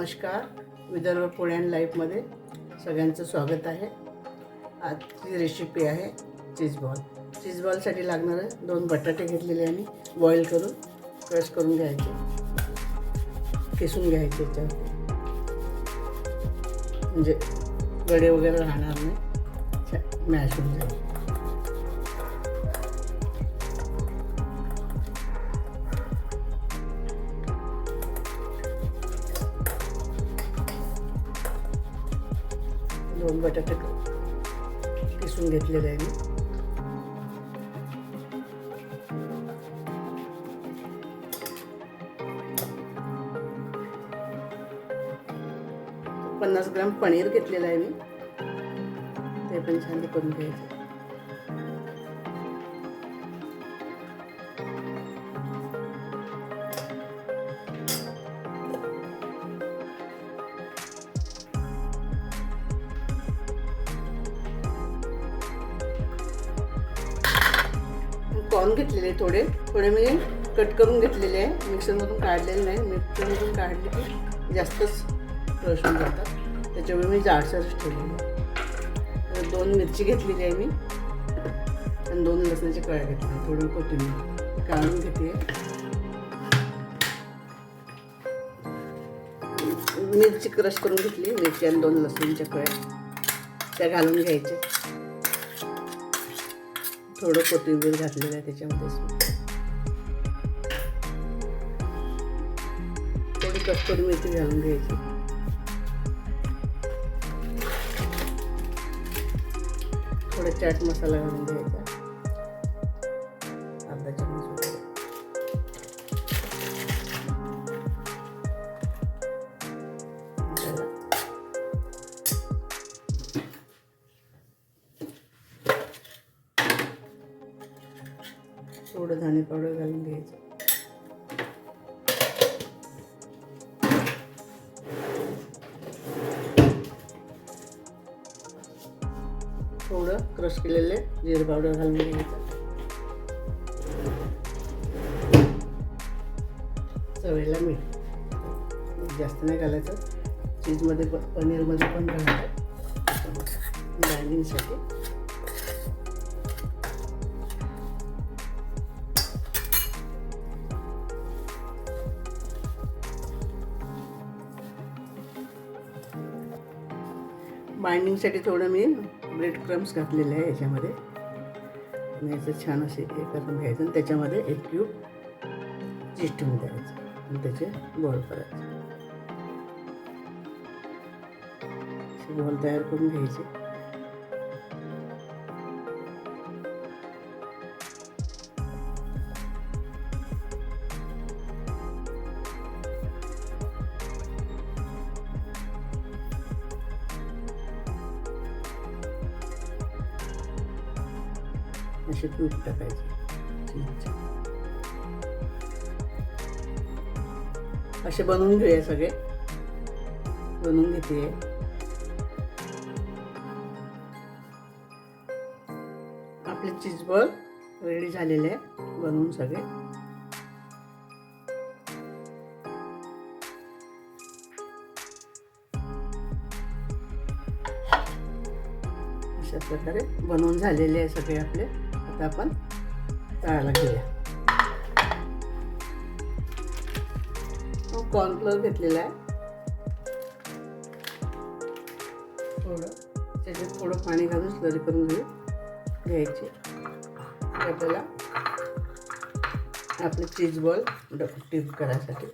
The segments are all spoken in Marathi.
नमस्कार. विदर्भ फूड अँड लाईफमध्ये सगळ्यांचं स्वागत आहे. आजची रेसिपी आहे चीज बॉल. चीज बॉलसाठी लागणारे 2 बटाटे घेतलेले आणि बॉईल करून क्रश करून घ्यायचे, किसून घ्यायचे याच्यावर, म्हणजे गडे वगैरे राहणार नाही, मॅश होऊन जाईल. दोन बटाटे किसून घेतलेले आहे मी. पन्नास ग्राम पनीर घेतलेलं आहे मी, ते पण छान करून घ्यायचं. कॉर्न घेतलेले थोडे मी कट करून घेतलेले आहे, मिक्सरमधून काढलेले नाही. मिक्सरमधून काढले की जास्तच क्रश होऊन जातात, त्याच्यामुळे मी जाडसरच ठेवलेले आहे. 2 मिरची घेतलेली आहे मी आणि 2 लसणाच्या कळ्या घेतल्या, थोडी कोथिंबीर काढून घेते. मिरची क्रश करून घेतली, मिरची आणि 2 लसणाच्या कळ्या त्या घालून घ्यायच्या. थोडं कोथिंबीर घातलेलं आहे त्याच्यामध्ये, थोडी कस्तुरी मेथी घालून घ्यायची. थोडा चाट मसाला घालून घ्यायचा, अर्धा चमच वगैरे. थोडं धने पावडर घालून घ्यायचं. थोडं क्रश केलेले जिरे पावडर घालून घ्यायचं. चवीला मीठ जास्त नाही घालायचं, चीजमध्ये पनीरमध्ये पण घालायचं बाइंडिंगसाठी. बाइंडिंगसाठी थोडं मी ब्रेड क्रम्स घातलेले आहे याच्यामध्ये, आणि याचं छान असे हे करून घ्यायचं आणि त्याच्यामध्ये 1 क्यूब चीज ठेवून द्यायचं आणि त्याचे बॉल करायचे. बॉल तयार करून घ्यायचे. असे क्यूब टाकायचे, असे बनवून घेऊया. सगळे बनवून घेते. आपले चीज बॉल रेडी झालेले आहे बनवून सगळे. अशा प्रकारे बनवून झालेले आहे सगळे आपले. आता आपण तळायला घेऊया. कॉर्नफ्लोअर घेतलेला आहे, त्याच्यात थोडं पाणी घालून स्लरी करून घ्यायची. आपल्याला आपले चीज बॉल डिप करायसाठी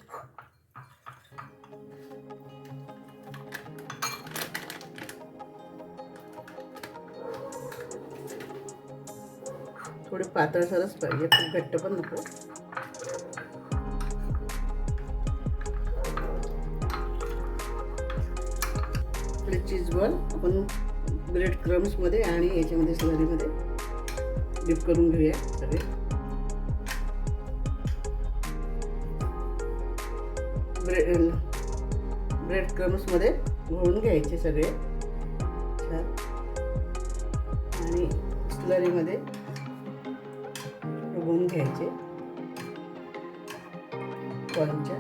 थोडे पातळसरच पाहिजे, खूप घट्ट पण नको. आपले चीज बॉल आपण ब्रेड क्रम्समध्ये आणि याच्यामध्ये स्लरीमध्ये डिप करून घेऊया सगळे. ब्रेड क्रम्समध्ये घोळून घ्यायचे सगळे छान, आणि स्लरीमध्ये डुबवून घ्यायचे कॉर्नच्या.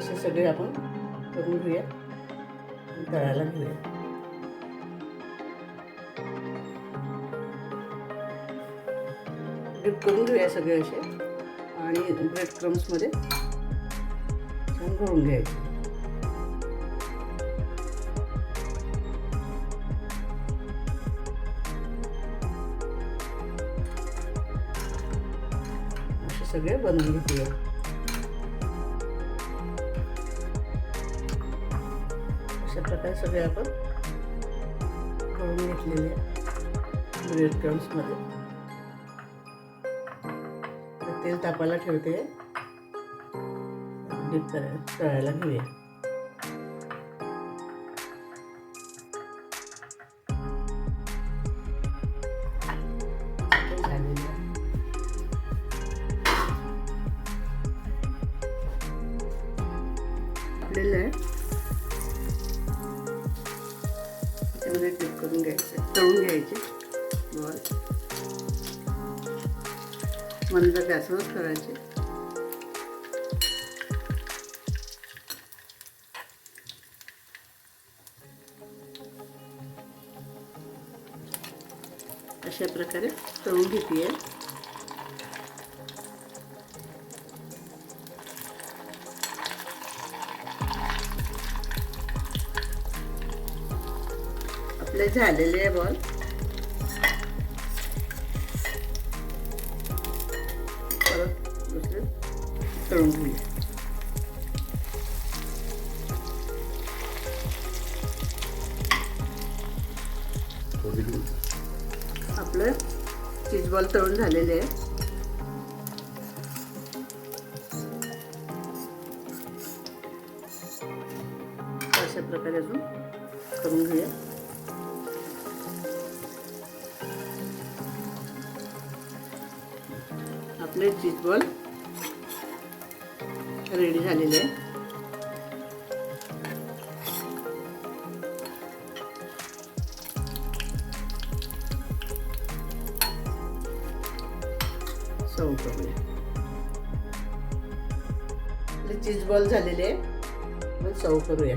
असे सगळे आपण करून घेऊया आणि तळायला घेऊया. डिप करून घेऊया सगळे असे आणि ब्रेड क्रम्समध्ये छान घोळून घ्यायचे. असे सगळे बनवून घेऊया. अशा प्रकारे सगळे आपण घोळून घेतलेले ब्रेड क्रम्समध्ये. तेल तापायला ठेवते, डीप तळायला घेऊया. आपल्याला त्याच्यामध्ये डिप करून घ्यायचे, तळून घ्यायचे बॉल. मंद गॅसवर करायचे. अशा प्रकारे तळून घेते. आपले झालेले बॉल परत दुसरे तळून घेऊया. आपलं चीज बॉल तळून झालेले आहे. अशा प्रकारे अजून करून घेऊया. आपले चीज बॉल रेडी झालेले आहे. सर्व करूया. आपले चीज बॉल झालेले आहे, मग सर्व करूया.